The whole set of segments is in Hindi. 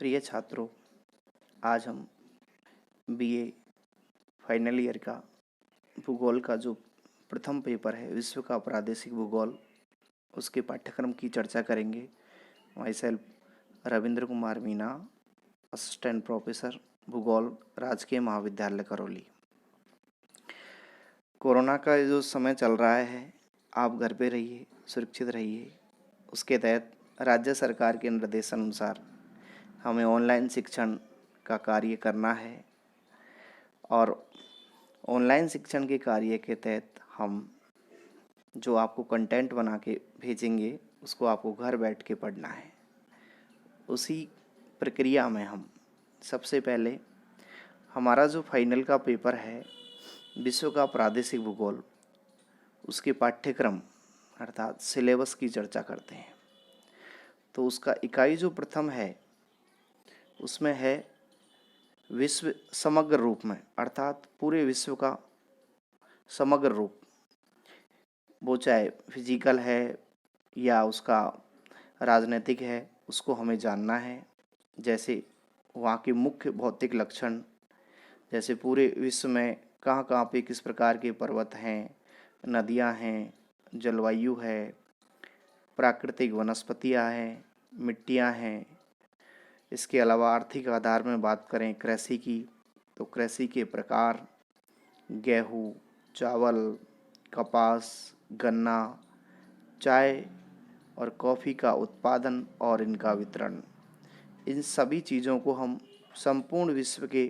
प्रिय छात्रों, आज हम बीए फाइनल ईयर का भूगोल का जो प्रथम पेपर है, विश्व का प्रादेशिक भूगोल, उसके पाठ्यक्रम की चर्चा करेंगे। My self Ravindra Kumar Meena, assistant professor भूगोल, राजकीय महाविद्यालय करौली। कोरोना का जो समय चल रहा है, आप घर पे रहिए, सुरक्षित रहिए। उसके तहत राज्य सरकार के निर्देशानुसार हमें ऑनलाइन शिक्षण का कार्य करना है और ऑनलाइन शिक्षण के कार्य के तहत हम जो आपको कंटेंट बना के भेजेंगे उसको आपको घर बैठ के पढ़ना है। उसी प्रक्रिया में हम सबसे पहले हमारा जो फाइनल का पेपर है विश्व का प्रादेशिक भूगोल, उसके पाठ्यक्रम अर्थात सिलेबस की चर्चा करते हैं। तो उसका इकाई जो प्रथम है उसमें है विश्व समग्र रूप में, अर्थात पूरे विश्व का समग्र रूप, वो चाहे फिजिकल है या उसका राजनीतिक है, उसको हमें जानना है। जैसे वहाँ के मुख्य भौतिक लक्षण, जैसे पूरे विश्व में कहाँ कहाँ पे किस प्रकार के पर्वत हैं, नदियाँ हैं, जलवायु है, प्राकृतिक वनस्पतियाँ हैं, मिट्टियाँ हैं। इसके अलावा आर्थिक आधार में बात करें कृषि की, तो कृषि के प्रकार गेहूँ, चावल, कपास, गन्ना, चाय और कॉफ़ी का उत्पादन और इनका वितरण, इन सभी चीज़ों को हम संपूर्ण विश्व के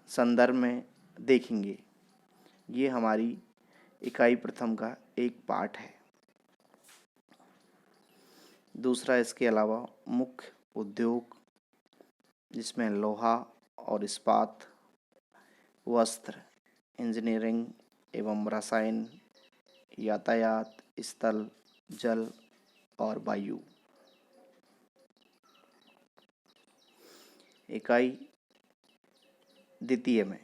संदर्भ में देखेंगे। ये हमारी इकाई प्रथम का एक पाठ है। दूसरा, इसके अलावा मुख्य उद्योग, जिसमें लोहा और इस्पात, वस्त्र, इंजीनियरिंग एवं रसायन, यातायात, स्थल, जल और वायु। इकाई द्वितीय में,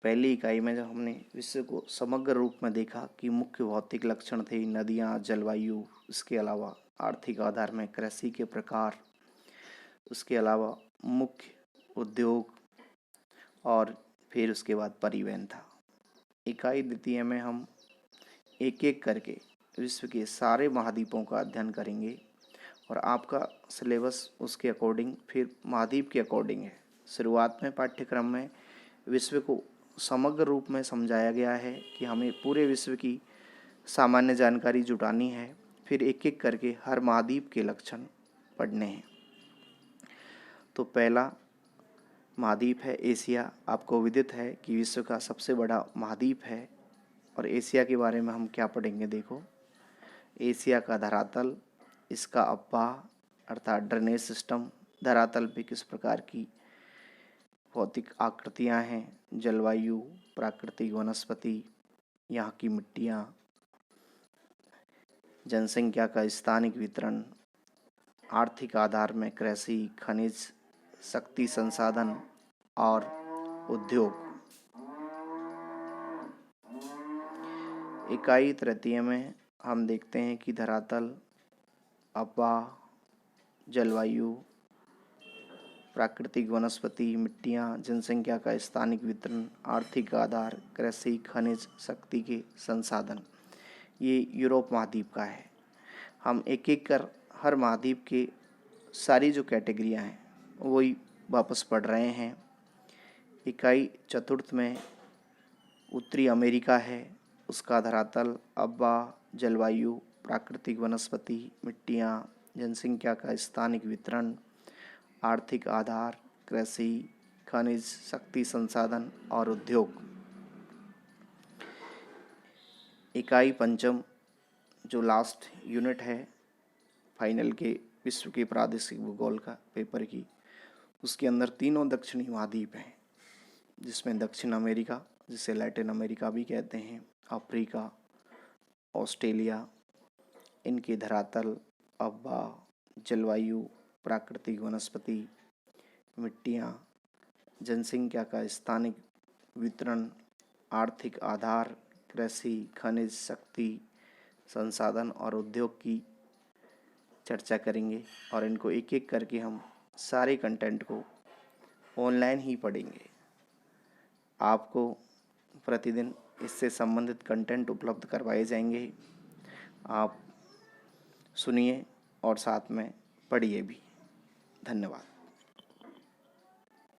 पहली इकाई में जब हमने विश्व को समग्र रूप में देखा कि मुख्य भौतिक लक्षण थे नदियाँ, जलवायु, इसके अलावा आर्थिक आधार में कृषि के प्रकार, उसके अलावा मुख्य उद्योग और फिर उसके बाद परिवहन था। इकाई द्वितीय में हम एक एक करके विश्व के सारे महाद्वीपों का अध्ययन करेंगे और आपका सिलेबस उसके अकॉर्डिंग फिर महाद्वीप के अकॉर्डिंग है। शुरुआत में पाठ्यक्रम में विश्व को समग्र रूप में समझाया गया है कि हमें पूरे विश्व की सामान्य जानकारी जुटानी है, फिर एक एक करके हर महाद्वीप के लक्षण पढ़ने हैं। तो पहला महाद्वीप है एशिया। आपको विदित है कि विश्व का सबसे बड़ा महाद्वीप है और एशिया के बारे में हम क्या पढ़ेंगे। देखो, एशिया का धरातल, इसका अववाह अर्थात ड्रेनेज सिस्टम, धरातल पे किस प्रकार की भौतिक आकृतियाँ हैं, जलवायु, प्राकृतिक वनस्पति, यहाँ की मिट्टियाँ, जनसंख्या का स्थानिक वितरण, आर्थिक आधार में कृषि, खनिज, शक्ति संसाधन और उद्योग। इकाई तृतीय में हम देखते हैं कि धरातल, अववाह, जलवायु, प्राकृतिक वनस्पति, मिट्टियाँ, जनसंख्या का स्थानिक वितरण, आर्थिक आधार, कृषि, खनिज, शक्ति के संसाधन। ये यूरोप महाद्वीप का है। हम एक एक कर हर महाद्वीप के सारी जो कैटेगरियाँ हैं वही वापस पढ़ रहे हैं। इकाई चतुर्थ में उत्तरी अमेरिका है, उसका धरातल, अववाह, जलवायु, प्राकृतिक वनस्पति, मिट्टियाँ, जनसंख्या का स्थानिक वितरण, आर्थिक आधार, कृषि, खनिज, शक्ति संसाधन और उद्योग। इकाई पंचम जो लास्ट यूनिट है फाइनल के विश्व के प्रादेशिक भूगोल का पेपर की, उसके अंदर तीनों दक्षिणी महाद्वीप हैं, जिसमें दक्षिण अमेरिका, जिसे लैटिन अमेरिका भी कहते हैं, अफ्रीका, ऑस्ट्रेलिया, इनके धरातल, अववाह, जलवायु, प्राकृतिक वनस्पति, मिट्टियाँ, जनसंख्या का स्थानिक वितरण, आर्थिक आधार, कृषि, खनिज, शक्ति संसाधन और उद्योग की चर्चा करेंगे और इनको एक एक करके हम सारे कंटेंट को ऑनलाइन ही पढ़ेंगे। आपको प्रतिदिन इससे संबंधित कंटेंट उपलब्ध करवाए जाएंगे। आप सुनिए और साथ में पढ़िए भी। धन्यवाद।